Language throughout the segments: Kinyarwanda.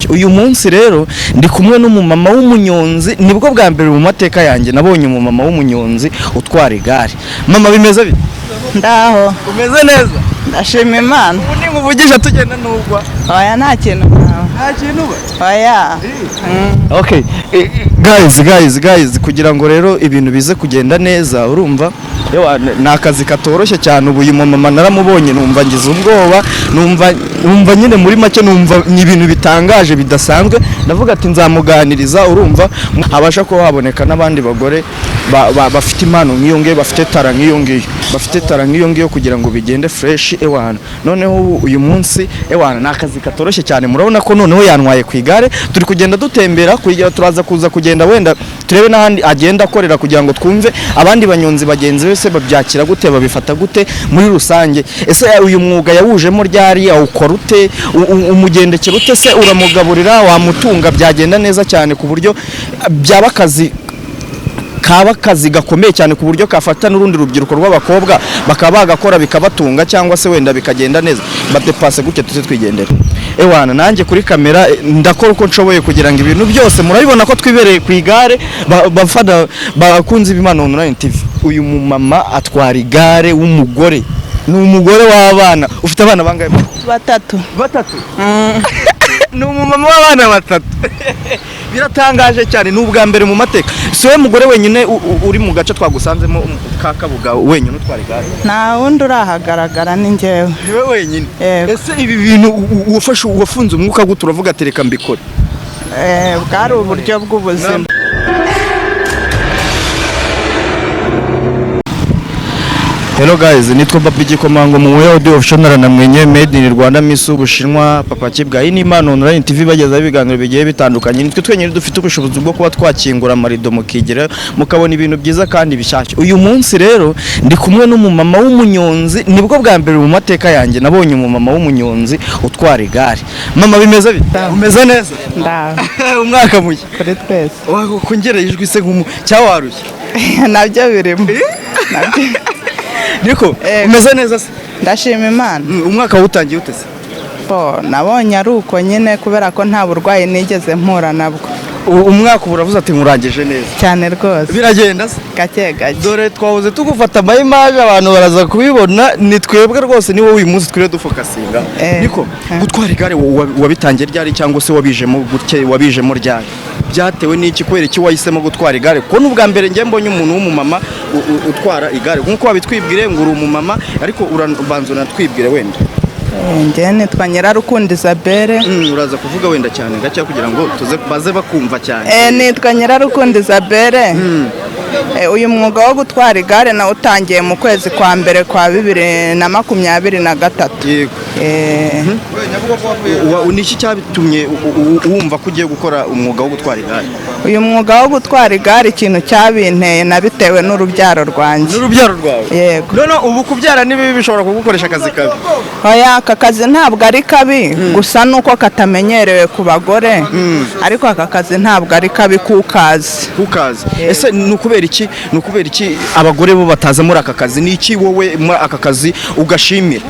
bishyashya. Uyu munsi rero ndi kumwe n'umumama w'umunyonzi, nibwo bwa mbere mu mateka yanjye nabonye umumama w'umunyonzi utwara igare. Mama bimeze bite? Ndaho. Umeze neza? Ndashima Imana. Ubu ni muvugisha tugenda nugwa. Oya nta kintu. Nta kintu ba? Oya. Okay, guys, kugira ngo rero ibintu bize kugenda neza, urumva ni akazi katoroshye cyane. Ubu uyu mama naramubonye numva ngize ubwoba, numva nyine muri make numva ni ibintu bitangaje bidasanzwe. Ndavuga ati nzamuganiriza, urumva habasha ko haboneka n'abandi bagore bafite impano nk'iyo ngiyo, bafite tara nk'iyo ngiyo kugira ngo bigende fresh ewana. Noneho uyu munsi ewana ni akazi katoroshye cyane. Murabona ko noneho yantwaye ku igare, turi kugenda dutembera, turaza kuza kugenda wenda turebe n'ahandi agenda akorera kugira ngo twumve abandi banyonzi bagenzi bese babyakira gute, babifata gute muri rusange. Ese uyu mwuga yawujemo ryari, awukora ute, umugendekera ute, se uramugaburira, wamutunga, byagenda neza cyane ku buryo byaba akazi gakomeye cyane ku buryo kafata n'urundi rubyiruko rw'abakobwa bakaba bagakora bikabatunga, cyangwa se wenda bikagenda neza badepase gutya tuze twigendera. Ewana nanjye kuri kamera ndakora uko nshoboye kugira ngo ibintu byose murabibona ko twibereye ku igare. Bafana bakunze b'Imana Online TV, uyu mumama atwara igare w'umugore, ni umugore w'abana. Ufite abana bangahe? Batatu. Ni umumama w'abana batatu. Biratangaje cyane, ni ubwa mbere mu mateka. Si we mugore wenyine uri mu gace twagusanzemo ka Kabuga wenyine utwara igare? Nta wundi urahagaragara, ni njyewe. Ni we wenyine? Ese ibi bintu wafunze umwuka gute uravuga ati reka mbikore? Bwari uburyo bw'ubuzima. Hello guys, nitwa Papi Gikomango mu way audio official na mwenye made in Rwanda Miss Ubushinwa Papa Kibwa. Iyi ni Imana Online TV bageza ibiganiro bigiye bitandukanye. Nitwe twenyine dufite ubushobozi bwo kuba twakingura amarido mukigera mukabona ibintu byiza kandi bishyashya. Uyu munsi rero ndi kumwe n'umumama w'umunyonzi, nibwo bwa mbere mu mateka yanjye nabonye umumama w'umunyonzi utwara igare. Mama bimeze bite? Umeze neza? Ndaho. Umwaka mushya kuri twese. Kongera ijwi se cyawarushye? Nabyo birimo. Niko umeze neza se? Ndashima Imana. Umwaka wutangiye ute se? Nabonye ari uko nyine kubera ko nta burwayi nigeze mpura nabwo. Umwaka uravuze ati nkurangije neza cyane rwose. Biragenda se? Gake gake. Dore twahoze tugufata amayimaje abantu baraza kubibona, ni twebwe rwose ni wowe uyu munsi twire dufokasinga. Niko gutwara igare wabitangiye ryari cyangwa se wabijemo ryari? Byatewe n'iki, kubera iki wahisemo gutwara igare? Ko n'ubwa mbere ngiye mbonye umuntu w'umumama utwara igare nkuko wabitwibwire ngo uri umumama, ariko uranbanza unatwibwire wenda. Njye nitwa Nyirarukundo Isabelle. Uraza kuvuga wenda cyane gake kugira ngo baze bakumva cyane. Nitwa Nyirarukundo Isabelle. Uyu mwuga wo gutwara igare na utangiye mu kwezi kwa mbere kwa 2023. Yego. Niki cyabitumye wumva ko ugiye gukora umwuga wo gutwara igare? Uyu mwuga wo gutwara igare ikintu cyabinteye nabitewe n'urubyaro rwanjye. N'urubyaro rwawe? Yego. None ubu kubyara nibi bishobora kugukoresha akazi kabi? Oya, aka kazi ntabwo ari kabi, gusa nuko katamenyerewe ku bagore. Ariko aka kazi ntabwo ari kabi kukazi. Ese nukubera iki abagore bo bataza muri aka kazi? Ni iki wowe muri aka kazi ugashimira?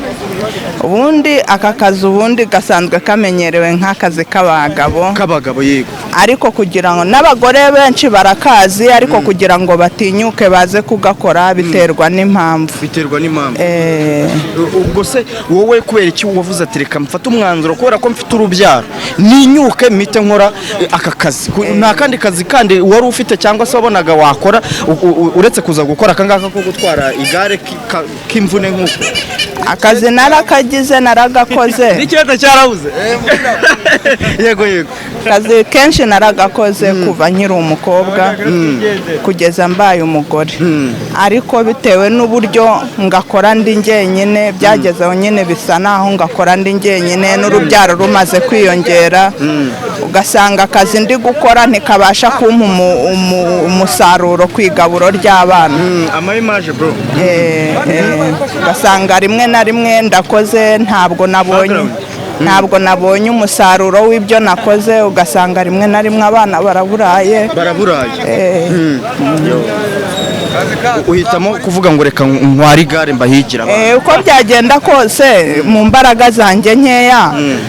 Ubundi aka kazi gasanzwe kamenyerewe nk'akazi k'abagabo. Yego. Ariko kugira ngo n'abagore benshi barakazi, ariko kugira ngo batinyuke baze kugakora biterwa n'impamvu. Ubwo se wowe kubera iki wavuze ati reka mfate umwanzuro kubera ko mfite urubyaro ninyuke mite nkora aka kazi? Nta kandi kazi kandi wari ufite cyangwa se wabonaga wakora uretse kuza gukora akangaka ko gutwara igare k'imvune nk'uko? Akazi narakagize, naragakoze. N'ikibazo cyarabuze? Yego. Akazi kenshi naragakoze kuva nkiri umukobwa kugeza mbaye umugore. Ariko bitewe n'uburyo ngakora ndi njyenyine, byagezeho nyine bisa naho ngakora ndi njyenyine n'urubyaro rumaze kwiyongera, ugasanga akazi ndi gukora ntikabasha kumpa umusaruro ku igaburo ry'abana. Amayimaje bro. Ugasanga rimwe na rimwe ndakoze ntabwo nabonye umusaruro w'ibyo nakoze, ugasanga rimwe na rimwe abana baraburaye. uhitamo kuvuga ngo reka ntware igare mbahigira abantu. uko byagenda kose mu mbaraga zanjye nkeya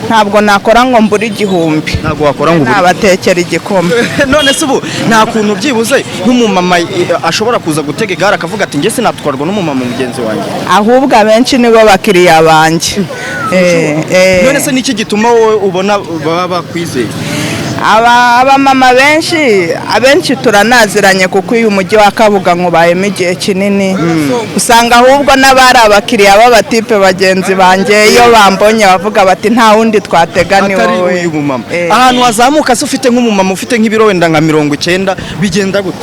ntabwo nakora ngo mbure igihumbi, ntabwo wakora ngo nabatekera igikoma. none se ubu nta kuntu byibuze nk'umumama ashobora kuza gutega igare akavuga ati njye sinatwarwa n'umumama mugenzi wanjye? Ahubwo abenshi nibo bakiriya banjye. none se niki gituma wowe ubona baba bakwizeye? abamama abenshi turanaziranye kuko uyu mujyi wa Kabuga nkubayemo igihe kinini, usanga ahubwo n'abari abakiriya b'abatipe bagenzi banjye iyo bambonye bavuga bati nta wundi twatega ni wowe. ahantu wazamuka se ufite nk'umumama ufite nk'ibiro wenda nka 90 bigenda gute?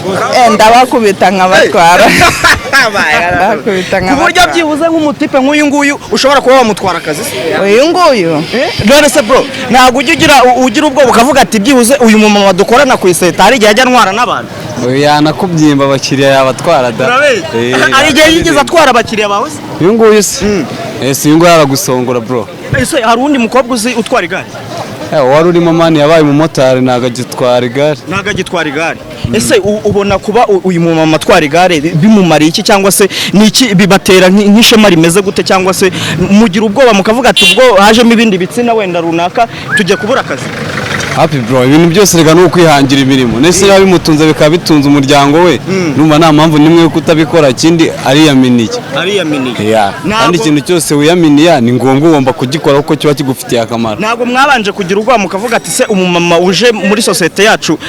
ndabakubita nkabatwara ku buryo byibuze nk'umutipe nk'uyu nguyu ushobora kuba wamutwara akazi? uyu nguyu none se bro ntabwo ugira ubwoba ukavuga ati byibuze uyu mumama dukorana ku iseta hari igihe ajya antwara n'abantu? yanakubyimba abakiriya yabatwara da. hari igihe yigeze atwara abakiriya bawe se? uyu nguyu se uyu nguyu aragusongora bro. ese hari undi mukobwa uzi utwara igare? wari urimo mani yabaye umumotari ntabwo agitwara igare. ese ubona kuba uyu mumama atwara igare bimumariye iki, cyangwa se niki bibatera nk'ishema rimeze gute, cyangwa se mugira ubwoba mukavuga ati ubwo hajemo ibindi bitsina wenda runaka tujye kubura akazi? happy bro, ibintu byose rega ni ukwihangira imirimo. nese niba bimutunze bikaba bitunze umuryango we, numva nta mpamvu nimwe yo kutabikora. ikindi ariyaminiye. kandi ikintu cyose wiyaminiya ni ngombwa ugomba kugikora kuko kiba kigufitiye akamaro. ntabwo mwabanje kugira ubwoba mukavuga ati se umumama uje muri sosiyete yacu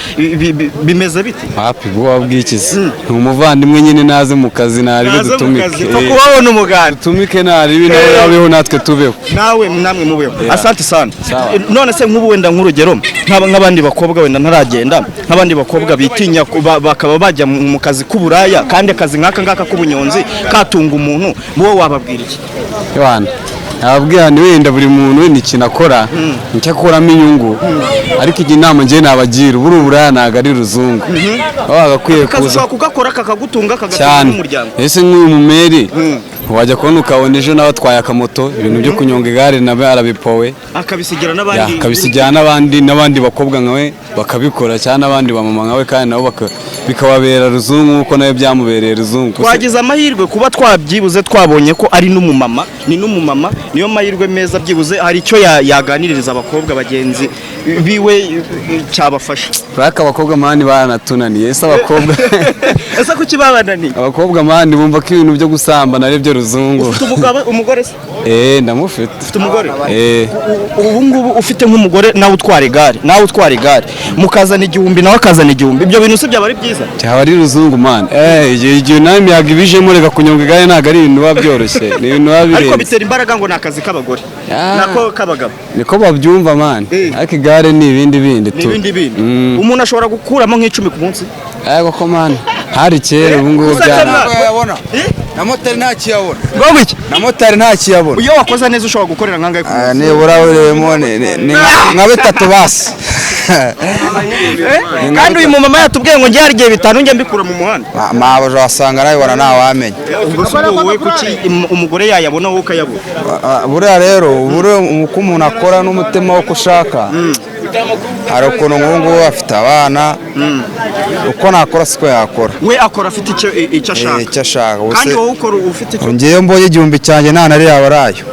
bimeze bite? happy bwo wabwikize ni umuvandimwe nyine naze mu kazi naribe dutumike. kubabona umuganda dutumike naribe nawe abeho natwe tubeho. namwe mubeho. asante sana. none se nk'ubu wenda nk'urugero nk'abandi bakobwa wenda ntaragenda, nk'abandi bakobwa bitinya bakaba bajya mu kazi k'uburaya, kandi akazi nk'aka ngaka k'ubunyonzi katunga umuntu, wowe wababwira iki? nababwira ni wenda buri muntu wenda ikintu akora nicyo akuramo inyungu, ariko iyi nama njye nabagira ubura uburaya ntabwo ari ruzungu. baba bagakwiye kuza kugakora kakagutunga kagatunga n'umuryango. ese nk'uyu mumeri wajya kubona ukabona ejo nawe atwaye akamoto, ibintu byo kunyonga igare nawe arabipowe akabisigira n'abandi bakobwa nkawe bakabikora, cyangwa n'abandi bamama nkawe, kandi nabo bikababera ruzungu nk'uko nawe byamubereye ruzungu. twagize amahirwe kuba twabyibuze twabonye ko ari n'umumama, niyo mahirwe meza byibuze hari icyo yaganiririza abakobwa bagenzi biwe cyabafasha. Raka abakobwa mani baranatunaniye. ese abakobwa ese kuki babananiye? abakobwa mani bumva ko ibintu byo gusambana ari byo ruzungu. ufite umugore se? ndamufite. ufite umugore? ubu ngubu ufite nk'umugore nawe utwara igare mukazana igihumbi nawe akazana igihumbi, ibyo bintu si byaba ari byiza? cyaba ari ruzungu mani. igihe nawe imiyaga ibijemo reka kunyonga igare ntabwo ari ibintu biba byoroshye, ni ibintu biba birenze. ariko bitera imbaraga ngo ni akazi k'abagore nako k'abagabo niko babyumva mani. ariko igare ni ibindi bindi tu. umuntu ashobora gukuramo nk'icumi ku munsi? koko mani hari kera, ubu ngubu byarabona. na motari ntakiyabona. ngombwa iki? na motari ntakiyabona. iyo wakoze neza ushobora gukorera nkangahe ku munsi? nibura uremo nka bitatu basi. kandi uyu mumama yatubwiye ngo njye hari igihe bitanu njya mbikura mu muhanda. mabuja wasanga nayibona ntawamenya. wowe kuki umugore yayabona wowe ukayabona? buriya rero uko umuntu akora n'umutima wo kushaka, hari ukuntu nk'ubu ngubu afite abana, uko nakora siko yakora. we akora afite icyo ashaka. icyo ashaka. kandi wowe ukora ufite icyo. ngewe mbonye igihumbi cyanjye nta na ririya barayo,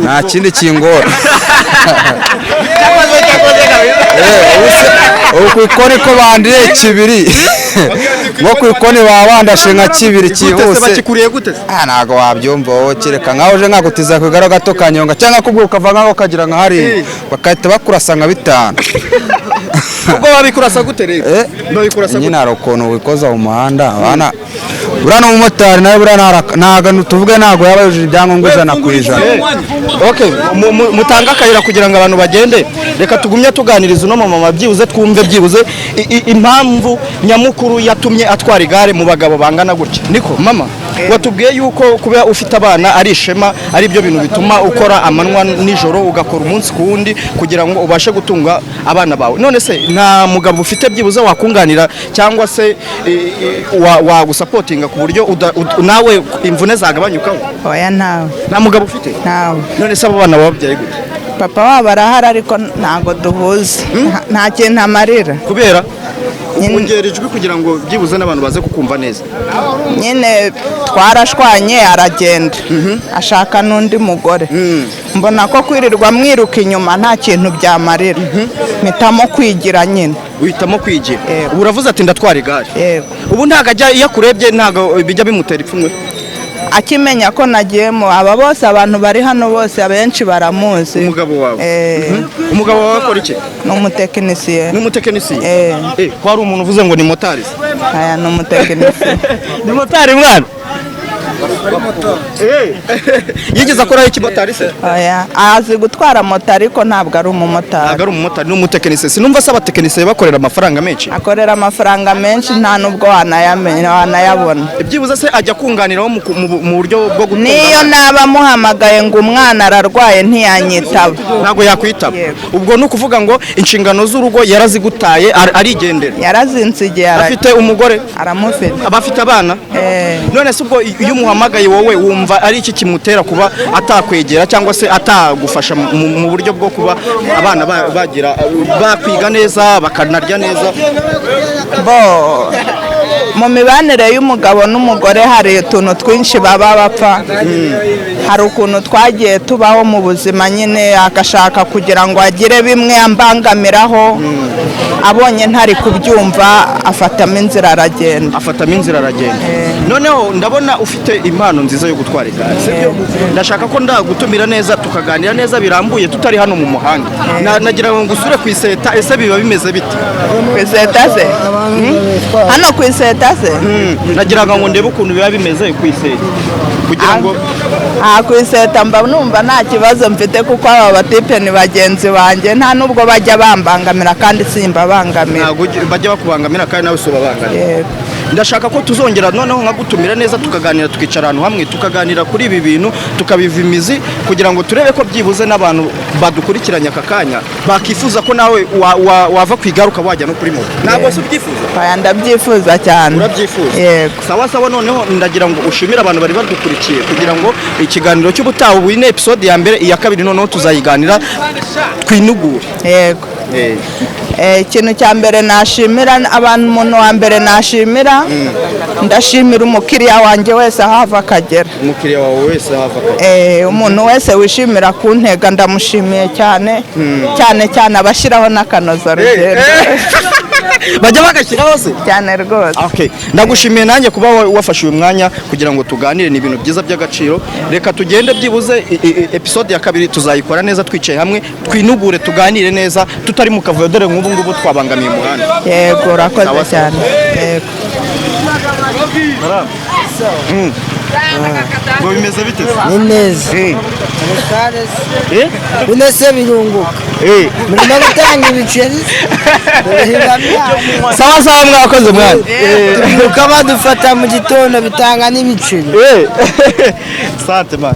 nta kindi kingora. ubu ku ikoni ko bandiriye kibiri nko ku ikoni baba bandashe nka kibiri cyihuse. bakikuriye gute? ntabwo wabyumva wowe, kereka nkaho uje nkagutiza ku igaro gato kanyonga, cyangwa kubwo ukava nkaho kagira nka hariya bagahita bakurasa nka 5. ubwo babikurasa gute rero? nyine hari ukuntu wikoza mu muhanda abana. buriya n'umumotari nawe buriya ntabwo tuvuge ntabwo yaba yujuje ibyangombwa 100%. mutanga akayira kugira ngo abantu bagende. reka tugumye tuganiriza uno mama byibuze twumve byibuze impamvu nyamukuru yatumye atwara igare mu bagabo bangana gutya. niko mama watubwiye yuko kuba ufite abana ari ishema, ari byo bintu bituma ukora amanywa nijoro ugakora umunsi ku wundi kugira ngo ubashe gutunga abana bawe. none se nta mugabo ufite byibuze wakunganira cyangwa se wagusapotinga ku buryo nawe imvune zagabanyukaho? oya ntawe. nta mugabo ufite? ntawe. none se abo bana bababyaye gute? papa wabo arahari ariko ntabwo duhuza. nta kintu amarira. kubera ongera ijwi kugira ngo byibuze n'abantu baze kukumva neza. nyine twarashwanye aragenda ashaka n'undi mugore mbona ko kwirirwa mwiruka inyuma nta kintu byamarira mpitamo kwigira nyine. Uhitamo kwigira. Yego. Ubu uravuze ati ndatwara igare. Yego. Ubu ntago ajya iyo akurebye ntago bijya bimutera ipfunwe. akimenya ko nagiyemo aba bose abantu bari hano bose abenshi baramuzi. Umugabo wawe. Umugabo wawe akora iki? Ni umutekinisiye. Ni umutekinisiye. Ko hari umuntu uvuze ngo ni motari. Aya ni umutekinisiye. Ni motari mwana. Yigeze akora iki motari se? Oya, azi gutwara moto ariko ntabwo ari umumotari. Ntabwo ari umumotari, ni umutekinisiye. Sinumva se abatekinisiye bakorera amafaranga menshi. Akorera amafaranga menshi nta nubwo wanayabona. Ibyibuze se ajya kunganiraho mu buryo bwo gutunga. Niyo naba muhamagaye ngo umwana ararwaye ntiyanyitaba. Ntabwo yakwitaba. Ubwo ni ukuvuga ngo inshingano z'urugo yarazigutaye arigendera. Yarazinsigiye. Afite umugore? Aramufite. Abafite abana? None se ubwo iyo umuhamagaye wowe wumva ari iki kimutera kuba atakwegera cyangwa se atagufasha mu buryo bwo kuba abana bakwiga neza bakanarya neza? Mu mibanire y'umugabo n'umugore hari utuntu twinshi baba bapfa. Hari ukuntu twagiye tubaho mu buzima nyine agashaka kugira ngo agire bimwe ambangamiraho, abonye ntari kubyumva afatamo inzira aragenda. Noneho ndabona ufite impano nziza yo gutwara igare. Ndashaka ko ndagutumira neza tukaganira neza birambuye tutari hano mu muhanda. Nagira ngo ngusure ku iseta, ese biba bimeze bite? Ku iseta se? Hano ku iseta se? Nagira ngo ndebe ukuntu biba bimeze ku iseta kugira ngo ku iseta mba numva nta kibazo mfite kuko aba batipe ni bagenzi banjye nta nubwo bajya bambangamira kandi simba bangamira. Ntabwo bajya bakubangamira kandi nawe usobangamira. Ndashaka ko tuzongera noneho nkagutumira neza tukaganira tukicara ahantu hamwe tukaganira kuri ibi bintu tukabiva imizi kugira ngo turebe ko byibuze n'abantu badukurikiranye aka kanya bakifuza ko nawe wava ku igare ukaba wajya no kuri moto. Ntabwo se ubyifuza? Ndabyifuza cyane. Urabyifuza? Yego. Sawa noneho ndagira ngo ushimire abantu bari badukurikiye kugira ngo ikiganiro cy'ubutaha ubu ni episode ya mbere, iya kabiri noneho tuzayiganira twinugure. Yego. Ikintu cya mbere nashimira umuntu wa mbere nashimira ndashimira umukiriya wanjye wese ahava akagera. Umukiriya wawe wese ahava akagera. Umuntu wese wishimira kuntega ndamushimiye cyane cyane abashyiraho n'akanozarugendo. Bajya bagashyiraho se? Cyane rwose. Ndagushimiye nanjye kuba wafashe uyu mwanya kugira ngo tuganire, ni ibintu byiza by'agaciro. Reka tugende byibuze episode ya kabiri tuzayikora neza twicaye hamwe twinugure tuganire neza tutari mu kavuyo dore nk'ubu ngubu twabangamiye umuhanda. Yego urakoze cyane. Yego. Ngo bimeze bite? Ni neza. Bine se birunguka. Murimo gutanga ibiceri. Sawa mwakoze mwana. Tubyuka badufata mu gitondo bitanga n'ibiceri. Sante man.